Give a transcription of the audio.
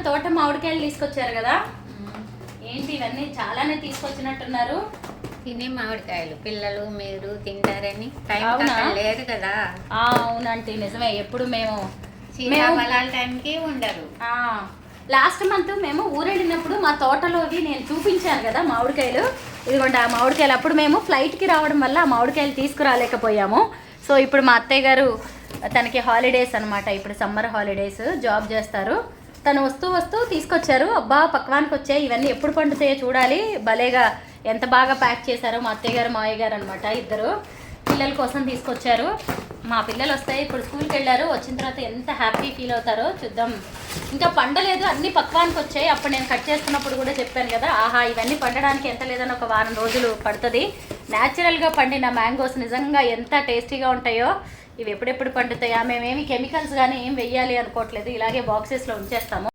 తోట మామిడికాయలు తీసుకొచ్చారు కదా. ఏంటి ఇవన్నీ చాలానే తీసుకొచ్చినట్టున్నారు. తినే మామిడికాయలు పిల్లలు మీరు తింటారని టైం లేదు కదా. అవునంటే నిజమే. ఎప్పుడు మేము సీతాఫలాల టైంకి ఉండరు. లాస్ట్ మంత్ మేము ఊరెళ్ళినప్పుడు మా తోటలోవి నేను చూపించాను కదా మామిడికాయలు. ఇదిగోండి ఆ మామిడికాయలు. అప్పుడు మేము ఫ్లైట్కి రావడం వల్ల ఆ మామిడికాయలు తీసుకురాలేకపోయాము. సో ఇప్పుడు మా అత్తయ్య గారు తనకి హాలిడేస్ అనమాట, ఇప్పుడు సమ్మర్ హాలిడేస్, జాబ్ చేస్తారు. తను వస్తూ తీసుకొచ్చారు. అబ్బా పక్వానికి వచ్చాయి. ఇవన్నీ ఎప్పుడు పండుతాయో చూడాలి. భలేగా ఎంత బాగా ప్యాక్ చేశారో మా అత్తయ్య గారు మావయ్య గారు అనమాట. ఇద్దరు పిల్లల కోసం తీసుకొచ్చారు. మా పిల్లలు వస్తాయి, ఇప్పుడు స్కూల్కి వెళ్ళారు. వచ్చిన తర్వాత ఎంత హ్యాపీ ఫీల్ అవుతారో చూద్దాం. ఇంకా పండలేదు, అన్నీ పక్వానికి వచ్చాయి. అప్పుడు నేను కట్ చేస్తున్నప్పుడు కూడా చెప్పాను కదా, ఆహా ఇవన్నీ పండడానికి ఎంత లేదని ఒక వారం రోజులు పడుతుంది. న్యాచురల్గా పండిన మ్యాంగోస్ నిజంగా ఎంత టేస్టీగా ఉంటాయో. ఇవి ఎప్పుడెప్పుడు పండుతాయా, మేమేమి కెమికల్స్ కానీ ఏం వెయ్యాలి అనుకోవట్లేదు. ఇలాగే బాక్సెస్లో ఉంచేస్తాము.